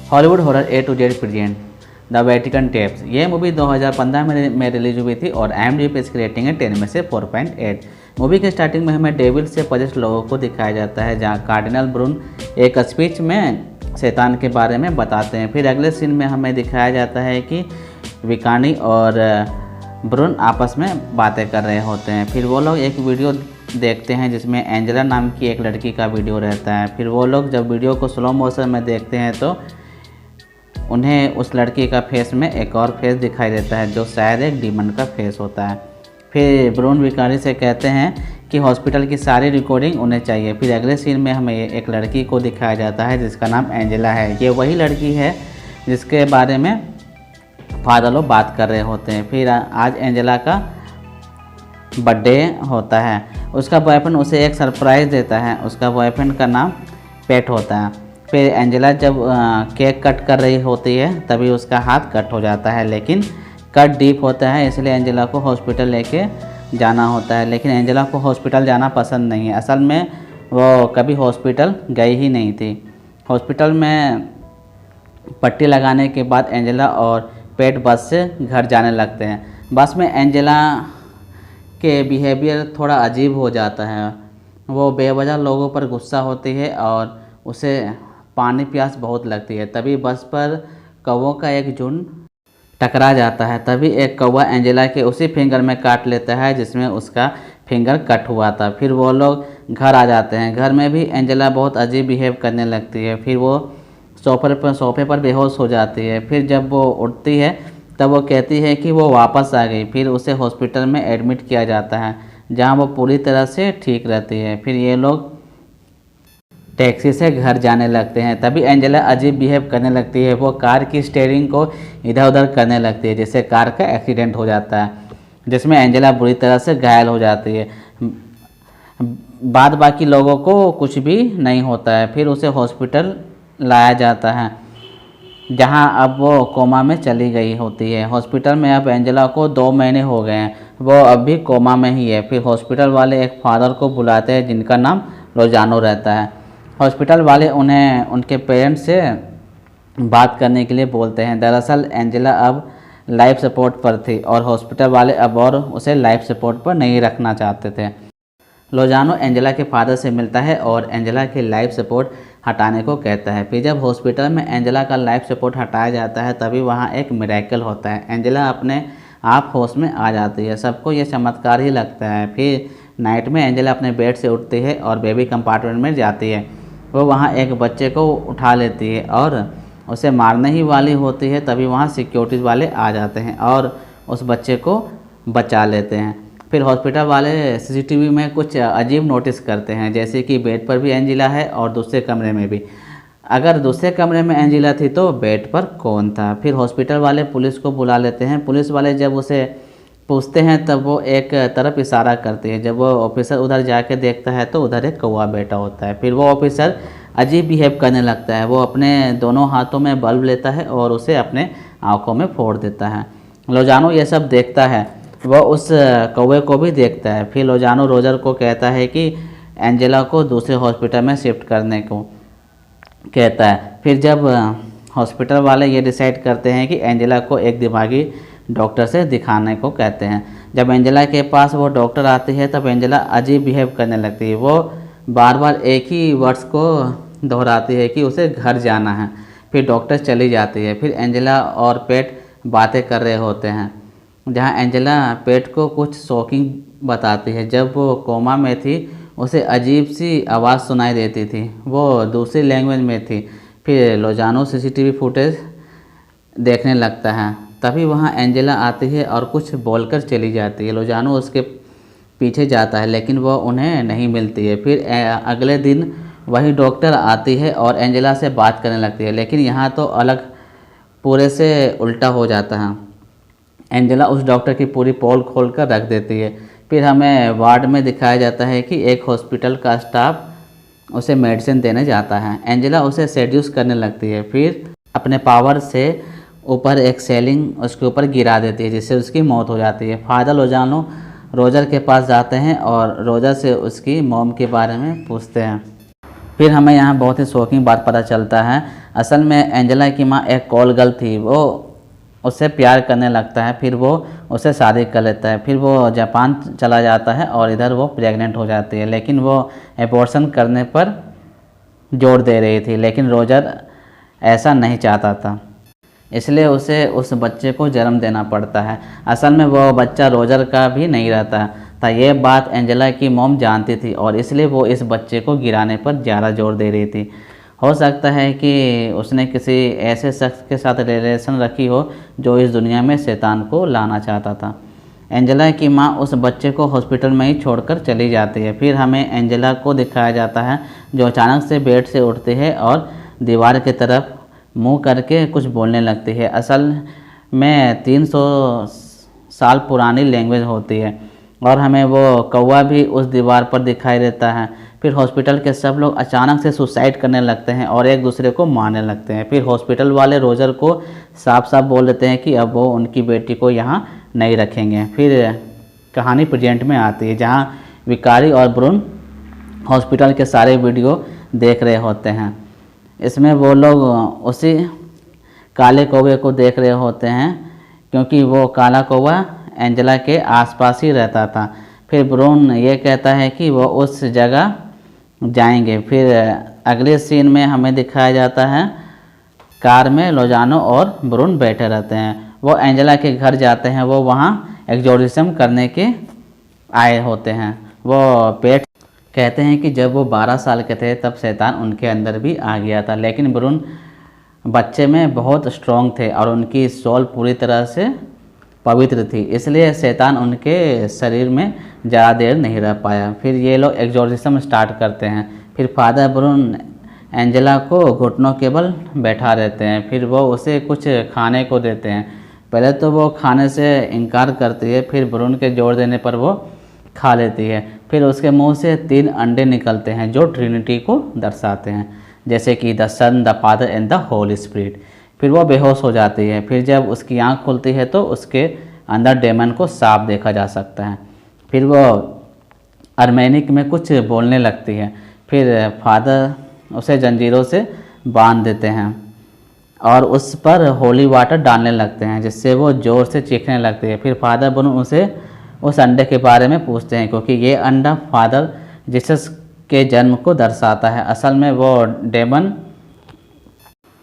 Hollywood horror A to Z present the Vatican tapes. ये movie 2015 में release हुई थी और IMDb पे इसकी रेटिंग है 10 में से 4.8। मूवी के स्टार्टिंग में हमें डेविल से पजेस्ट लोगों को दिखाया जाता है, जहाँ कार्डिनल ब्रून एक स्पीच में शैतान के बारे में बताते हैं। फिर अगले सीन में हमें दिखाया जाता है कि विकानी और ब्रून आपस में बातें कर रहे होते हैं। फिर वो लोग एक वीडियो देखते हैं जिसमें एंजेला नाम की एक लड़की का वीडियो रहता है। फिर वो लोग जब वीडियो को स्लो मोशन में देखते हैं तो उन्हें उस लड़की का फेस में एक और फेस दिखाई देता है, जो शायद एक डीमन का फेस होता है। फिर ब्रून विकारी से कहते हैं कि हॉस्पिटल की सारी रिकॉर्डिंग उन्हें चाहिए। फिर अगले सीन में हमें एक लड़की को दिखाया जाता है जिसका नाम एंजेला है। ये वही लड़की है जिसके बारे में फादर लोग बात कर रहे होते हैं। फिर आज एंजेला का बर्थडे होता है। उसका बॉयफ्रेंड उसे एक सरप्राइज़ देता है। उसका बॉयफ्रेंड का नाम पेट होता है। फिर एंजेला जब केक कट कर रही होती है तभी उसका हाथ कट हो जाता है, लेकिन कट डीप होता है, इसलिए एंजेला को हॉस्पिटल लेके जाना होता है। लेकिन एंजेला को हॉस्पिटल जाना पसंद नहीं है। असल में वो कभी हॉस्पिटल गई ही नहीं थी। हॉस्पिटल में पट्टी लगाने के बाद एंजेला और पेट बस से घर जाने लगते हैं। बस में एंजेला के बिहेवियर थोड़ा अजीब हो जाता है। वो बेवजह लोगों पर गुस्सा होती है और उसे पानी प्यास बहुत लगती है। तभी बस पर कौवों का एक झुंड टकरा जाता है। तभी एक कौवा एंजेला के उसी फिंगर में काट लेता है जिसमें उसका फिंगर कट हुआ था। फिर वो लोग घर आ जाते हैं। घर में भी एंजेला बहुत अजीब बिहेव करने लगती है। फिर वो सोफे पर बेहोश हो जाती है। फिर जब वो उठती है तब वो कहती है कि वो वापस आ गई। फिर उसे हॉस्पिटल में एडमिट किया जाता है, जहाँ वो पूरी तरह से ठीक रहती है। फिर ये लोग टैक्सी से घर जाने लगते हैं। तभी एंजेला अजीब बिहेव करने लगती है। वो कार की स्टीयरिंग को इधर उधर करने लगती है, जिससे कार का एक्सीडेंट हो जाता है, जिसमें एंजेला बुरी तरह से घायल हो जाती है। बाद बाकी लोगों को कुछ भी नहीं होता है। फिर उसे हॉस्पिटल लाया जाता है, जहां अब वो कोमा में चली गई होती है। हॉस्पिटल में अब एंजेला को 2 महीने हो गए हैं। वो अब भी कोमा में ही है। फिर हॉस्पिटल वाले एक फादर को बुलाते हैं जिनका नाम लोजानो रहता है। हॉस्पिटल वाले उन्हें उनके पेरेंट्स से बात करने के लिए बोलते हैं। दरअसल एंजेला अब लाइफ सपोर्ट पर थी और हॉस्पिटल वाले अब और उसे लाइफ सपोर्ट पर नहीं रखना चाहते थे। लोजानो एंजेला के फादर से मिलता है और एंजेला के लाइफ सपोर्ट हटाने को कहता है। फिर जब हॉस्पिटल में एंजेला का लाइफ सपोर्ट हटाया जाता है तभी वहाँ एक मिरेकल होता है। एंजेला अपने आप होश में आ जाती है। सबको ये चमत्कार ही लगता है। फिर नाइट में एंजेला अपने बेड से उठती है और बेबी कंपार्टमेंट में जाती है। वो वहाँ एक बच्चे को उठा लेती है और उसे मारने ही वाली होती है। तभी वहाँ सिक्योरिटी वाले आ जाते हैं और उस बच्चे को बचा लेते हैं। फिर हॉस्पिटल वाले CCTV में कुछ अजीब नोटिस करते हैं, जैसे कि बेड पर भी एंजेला है और दूसरे कमरे में भी। अगर दूसरे कमरे में एंजेला थी तो बेड पर कौन था? फिर हॉस्पिटल वाले पुलिस को बुला लेते हैं। पुलिस वाले जब उसे पूछते हैं तब वो एक तरफ इशारा करती है। जब वो ऑफिसर उधर जाके देखता है तो उधर एक कौवा बैठा होता है। फिर वो ऑफिसर अजीब बिहेव करने लगता है। वो अपने दोनों हाथों में बल्ब लेता है और उसे अपने आंखों में फोड़ देता है। लोजानो ये सब देखता है। वो उस कौवे को भी देखता है। फिर लोजानो रोजर को कहता है कि एंजेला को दूसरे हॉस्पिटल में शिफ्ट करने को कहता है। फिर जब हॉस्पिटल वाले ये डिसाइड करते हैं कि एंजेला को एक दिमागी डॉक्टर से दिखाने को कहते हैं। जब एंजेला के पास वो डॉक्टर आती है तब एंजेला अजीब बिहेव करने लगती है। वो बार बार एक ही वर्ड्स को दोहराती है कि उसे घर जाना है। फिर डॉक्टर चली जाती है। फिर एंजेला और पेट बातें कर रहे होते हैं, जहाँ एंजेला पेट को कुछ शॉकिंग बताती है। जब वो कोमा में थी उसे अजीब सी आवाज़ सुनाई देती थी। वो दूसरी लैंग्वेज में थी। फिर लोजानो CCTV फुटेज देखने लगता है। तभी वहाँ एंजेला आती है और कुछ बोलकर चली जाती है। लोजानो उसके पीछे जाता है लेकिन वह उन्हें नहीं मिलती है। फिर अगले दिन वही डॉक्टर आती है और एंजेला से बात करने लगती है, लेकिन यहाँ तो अलग पूरे से उल्टा हो जाता है। एंजेला उस डॉक्टर की पूरी पोल खोल कर रख देती है। फिर हमें वार्ड में दिखाया जाता है कि एक हॉस्पिटल का स्टाफ उसे मेडिसिन देने जाता है। एंजेला उसे सेड्यूस करने लगती है। फिर अपने पावर से ऊपर एक सेलिंग उसके ऊपर गिरा देती है, जिससे उसकी मौत हो जाती है। फादर लोजानो रोजर के पास जाते हैं और रोजर से उसकी मॉम के बारे में पूछते हैं। फिर हमें यहाँ बहुत ही शॉकिंग बात पता चलता है। असल में एंजेला की माँ एक कॉल गर्ल थी, वो उससे प्यार करने लगता है, फिर वो उससे शादी कर लेता है। फिर वो जापान चला जाता है और इधर वो प्रेग्नेंट हो जाती है, लेकिन वो एबॉर्शन करने पर जोर दे रही थी, लेकिन रोजर ऐसा नहीं चाहता था, इसलिए उसे उस बच्चे को जन्म देना पड़ता है। असल में वो बच्चा रोजर का भी नहीं रहता था। ये बात एंजेला की मॉम जानती थी और इसलिए वो इस बच्चे को गिराने पर ज़्यादा जोर दे रही थी। हो सकता है कि उसने किसी ऐसे शख्स के साथ रिलेशन रखी हो जो इस दुनिया में शैतान को लाना चाहता था। एंजेला की माँ उस बच्चे को हॉस्पिटल में ही छोड़कर चली जाती है। फिर हमें एंजेला को दिखाया जाता है जो अचानक से बेड से उठती है और दीवार की तरफ मुंह करके कुछ बोलने लगती है। असल में 300 साल पुरानी लैंग्वेज होती है और हमें वो कौवा भी उस दीवार पर दिखाई देता है। फिर हॉस्पिटल के सब लोग अचानक से सुसाइड करने लगते हैं और एक दूसरे को मारने लगते हैं। फिर हॉस्पिटल वाले रोजर को साफ साफ बोल देते हैं कि अब वो उनकी बेटी को यहाँ नहीं रखेंगे। फिर कहानी प्रेजेंट में आती है जहाँ विकारी और ब्रून हॉस्पिटल के सारे वीडियो देख रहे होते हैं। इसमें वो लोग उसी काले कौवे को देख रहे होते हैं क्योंकि वो काला कौवा एंजेला के आसपास ही रहता था। फिर ब्रून ये कहता है कि वो उस जगह जाएंगे। फिर अगले सीन में हमें दिखाया जाता है कार में लोजानो और ब्रून बैठे रहते हैं। वो एंजेला के घर जाते हैं, वो वहाँ एक्सोर्सिज्म करने के आए होते हैं। वो पेट कहते हैं कि जब वो 12 साल के थे तब शैतान उनके अंदर भी आ गया था, लेकिन ब्रून बच्चे में बहुत स्ट्रॉन्ग थे और उनकी सोल पूरी तरह से पवित्र थी, इसलिए शैतान उनके शरीर में ज़्यादा देर नहीं रह पाया। फिर ये लोग एक्सोर्सिज्म स्टार्ट करते हैं। फिर फादर ब्रून एंजेला को घुटनों के बल बैठा रहते हैं। फिर वो उसे कुछ खाने को देते हैं। पहले तो वो खाने से इनकार करती है, फिर ब्रून के जोर देने पर वो खा लेती है। फिर उसके मुंह से 3 अंडे निकलते हैं जो ट्रिनिटी को दर्शाते हैं, जैसे कि the son, the father and the holy spirit. फिर वो बेहोश हो जाती है। फिर जब उसकी आंख खुलती है तो उसके अंदर डेमन को साफ देखा जा सकता है। फिर वो अर्मेनिक में कुछ बोलने लगती है। फिर फादर उसे जंजीरों से बांध देते हैं और उस पर होली वाटर डालने लगते हैं, जिससे वो ज़ोर से चीखने लगती है। फिर फादर ब्रून उसे उस अंडे के बारे में पूछते हैं क्योंकि ये अंडा फादर जीसस के जन्म को दर्शाता है। असल में वो डेमन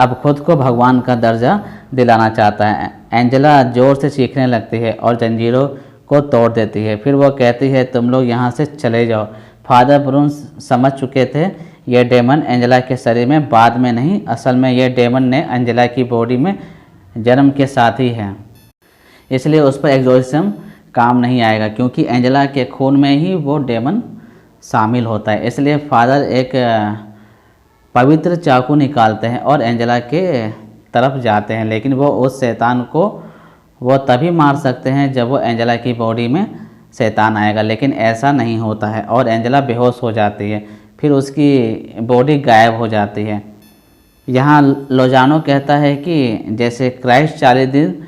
अब खुद को भगवान का दर्जा दिलाना चाहता है। एंजेला जोर से चीखने लगती है और जंजीरों को तोड़ देती है। फिर वो कहती है तुम लोग यहाँ से चले जाओ। फादर ब्रून समझ चुके थे ये डेमन एंजेला के शरीर में बाद में नहीं, असल में ये डेमन ने एंजेला की बॉडी में जन्म के साथ ही है, इसलिए उस पर एक्सोर्सिज्म काम नहीं आएगा क्योंकि एंजेला के खून में ही वो डेमन शामिल होता है। इसलिए फादर एक पवित्र चाकू निकालते हैं और एंजेला के तरफ जाते हैं, लेकिन वो उस शैतान को वो तभी मार सकते हैं जब वो एंजेला की बॉडी में शैतान आएगा, लेकिन ऐसा नहीं होता है और एंजेला बेहोश हो जाती है। फिर उसकी बॉडी गायब हो जाती है। यहाँ लोजानो कहता है कि जैसे क्राइस्ट 40 दिन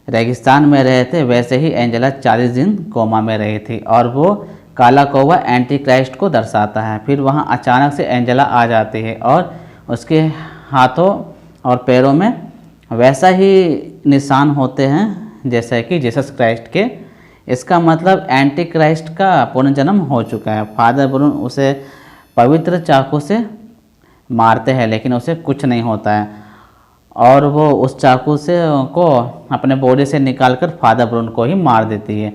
रेगिस्तान में रहे थे वैसे ही एंजेला 40 दिन कोमा में रही थी और वो काला कौवा एंटी क्राइस्ट को दर्शाता है। फिर वहाँ अचानक से एंजेला आ जाती है और उसके हाथों और पैरों में वैसा ही निशान होते हैं जैसे कि जीसस क्राइस्ट के। इसका मतलब एंटी क्राइस्ट का पुनर्जन्म हो चुका है। फादर ब्रून उसे पवित्र चाकू से मारते हैं लेकिन उसे कुछ नहीं होता है और वो उस चाकू से को अपने बॉडी से निकालकर फादर ब्रून को ही मार देती है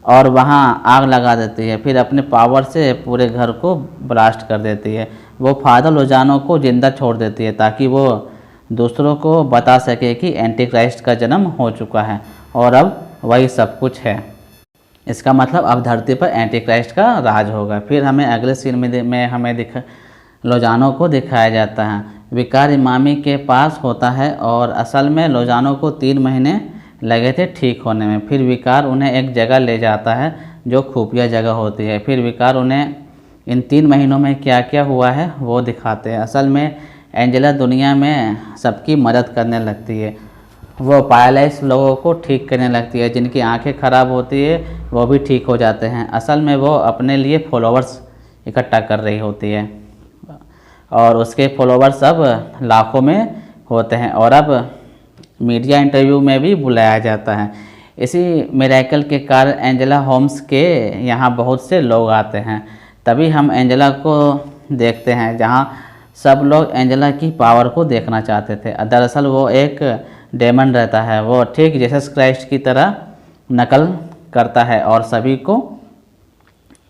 और वहाँ आग लगा देती है। फिर अपने पावर से पूरे घर को ब्लास्ट कर देती है। वो फादर लोजानो को जिंदा छोड़ देती है ताकि वो दूसरों को बता सके कि एंटी क्राइस्ट का जन्म हो चुका है और अब वही सब कुछ है। इसका मतलब अब धरती पर एंटी क्राइस्ट का राज होगा। फिर हमें अगले सीन में हमें लोजानो को दिखाया जाता है। विकार इमामी के पास होता है और असल में लोजानो को 3 महीने लगे थे ठीक होने में। फिर विकार उन्हें एक जगह ले जाता है जो खुफिया जगह होती है। फिर विकार उन्हें इन 3 महीनों में क्या क्या हुआ है वो दिखाते हैं। असल में एंजेला दुनिया में सबकी मदद करने लगती है। वो पैरालाइज लोगों को ठीक करने लगती है, जिनकी आंखें ख़राब होती है वो भी ठीक हो जाते हैं। असल में वो अपने लिए फॉलोअर्स इकट्ठा कर रही होती है। और उसके फॉलोवर्स अब लाखों में होते हैं और अब मीडिया इंटरव्यू में भी बुलाया जाता है। इसी मिरेकल के कारण एंजेला होम्स के यहाँ बहुत से लोग आते हैं। तभी हम एंजेला को देखते हैं जहाँ सब लोग एंजेला की पावर को देखना चाहते थे। दरअसल वो एक डेमन रहता है, वो ठीक जीसस क्राइस्ट की तरह नकल करता है और सभी को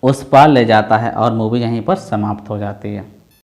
उस पार ले जाता है और मूवी यहीं पर समाप्त हो जाती है।